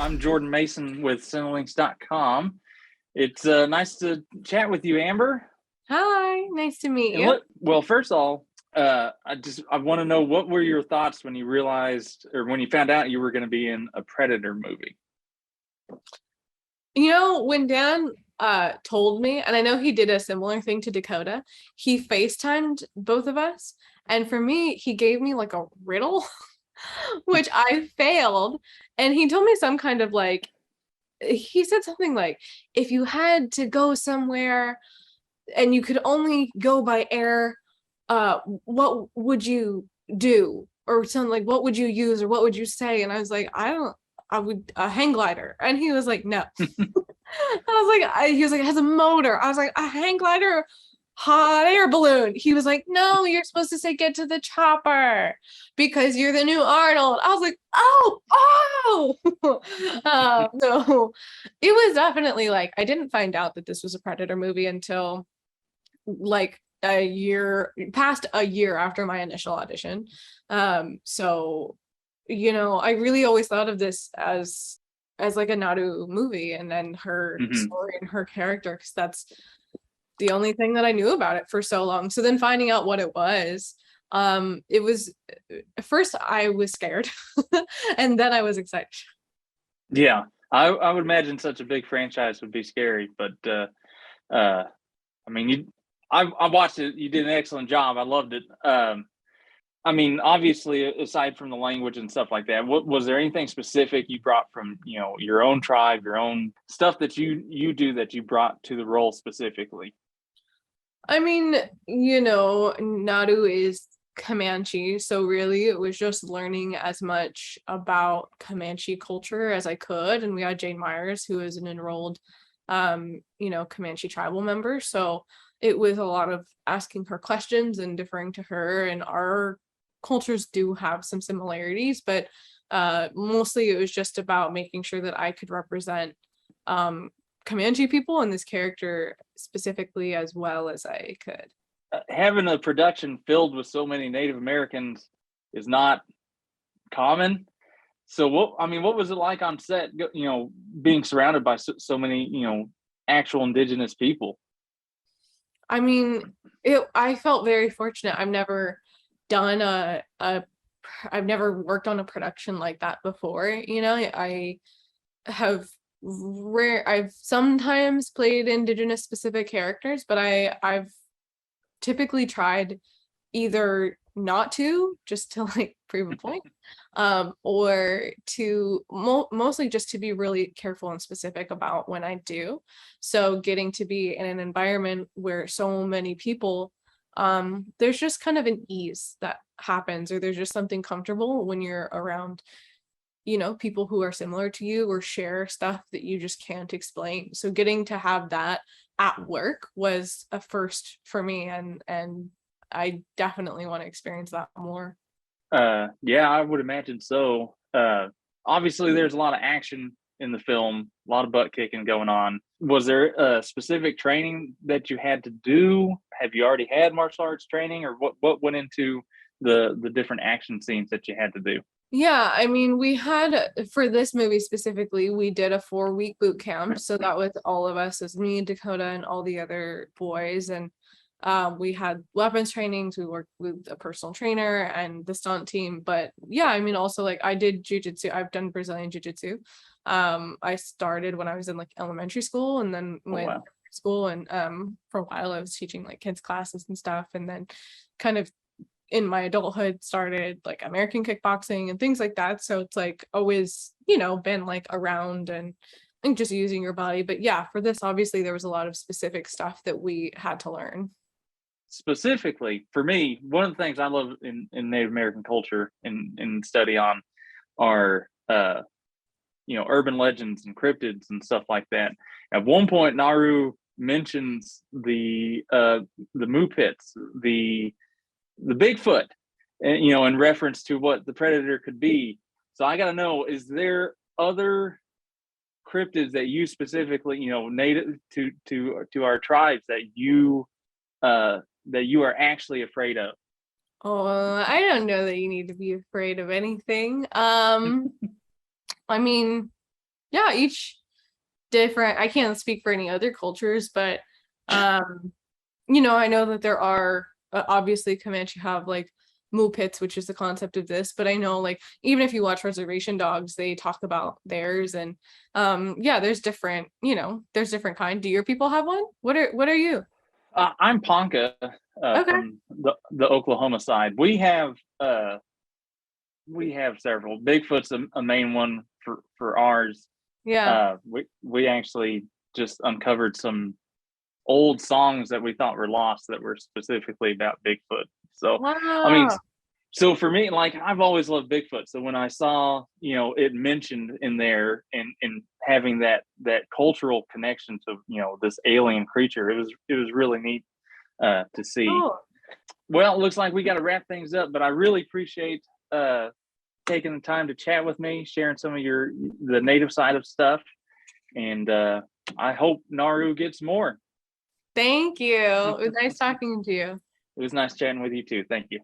I'm Jordan Mason with Cinelinx.com. It's nice to chat with you, Amber. Hi, nice to meet And you. well, first of all, I want to know, what were your thoughts when you realized, or when you found out you were going to be in a Predator movie? When Dan told me, and I know he did a similar thing to Dakota, he FaceTimed both of us, and for me, he gave me like a riddle, which I failed, and he told me some kind of like he said something like, if you had to go somewhere and you could only go by air, what would you do? Or something like, what would you use or what would you say? And I was like, I would a hang glider. And he was like, no. He was like, it has a motor. I was like, a hang glider, hot air balloon. He was like, no, you're supposed to say get to the chopper because you're the new Arnold. I was like, oh. So it was definitely like, I didn't find out that this was a Predator movie until like past a year after my initial audition. So I really always thought of this as like a Naru movie, and then her story and her character, because that's the only thing that I knew about it for so long. So then finding out what it was at first I was scared and then I was excited. Yeah, I would imagine such a big franchise would be scary, but I mean, I watched it. You did an excellent job. I loved it. I mean, obviously, aside from the language and stuff like that, what was there anything specific you brought from, your own tribe, your own stuff that you do that you brought to the role specifically? I mean, Naru is Comanche, so really it was just learning as much about Comanche culture as I could. And we had Jane Myers, who is an enrolled Comanche tribal member. So it was a lot of asking her questions and deferring to her, and our cultures do have some similarities, but mostly it was just about making sure that I could represent Comanche people and this character specifically as well as I could. Having a production filled with so many Native Americans is not common. So what was it like on set, being surrounded by so many, actual indigenous people? I mean, I felt very fortunate. I've never done I've never worked on a production like that before. I have I've sometimes played indigenous specific characters, but I've typically tried either not to, just to like prove a point, or to mostly just to be really careful and specific about when I do. So getting to be in an environment where so many people, there's just kind of an ease that happens, or there's just something comfortable when you're around people who are similar to you or share stuff that you just can't explain. So getting to have that at work was a first for me, and I definitely want to experience that more. Yeah, I would imagine so. Obviously, there's a lot of action in the film, a lot of butt kicking going on. Was there a specific training that you had to do? Have you already had martial arts training, or what went into the different action scenes that you had to do? Yeah, I mean, we had, for this movie specifically, we did a 4-week boot camp. So that was all of us, as me and Dakota and all the other boys. And we had weapons trainings. We worked with a personal trainer and the stunt team. But yeah, I mean, also like I did jujitsu. I've done Brazilian jiu-jitsu. I started when I was in like elementary school, and then Oh, went wow. to school, and for a while I was teaching like kids classes and stuff, and then kind of in my adulthood started like American kickboxing and things like that. So it's like always, been like around and just using your body. But yeah, for this, obviously there was a lot of specific stuff that we had to learn. Specifically for me, one of the things I love in Native American culture and study on are urban legends and cryptids and stuff like that. At one point, Naru mentions the moo pits, the Bigfoot, and in reference to what the predator could be. So I got to know: is there other cryptids that you specifically, native to our tribes, that you are actually afraid of? Oh, I don't know that you need to be afraid of anything. I mean, yeah, each different. I can't speak for any other cultures, but I know that there are obviously Comanche have like mule pits, which is the concept of this, but I know like even if you watch Reservation Dogs, they talk about theirs, and yeah, there's different kind. Do your people have one? What are you? I'm Ponca Okay. from the Oklahoma side. We have several. Bigfoot's a main one for ours. Yeah. We actually just uncovered some old songs that we thought were lost that were specifically about Bigfoot. So, I mean, Wow. so for me, like I've always loved Bigfoot. So when I saw, it mentioned in there and having that cultural connection to, this alien creature, it was really neat to see. Cool. Well, it looks like we got to wrap things up, but I really appreciate uh, taking the time to chat with me, sharing some of the native side of stuff, and I hope Naru gets more. Thank you. It was It nice talking to you. was nice chatting with you too. Thank you.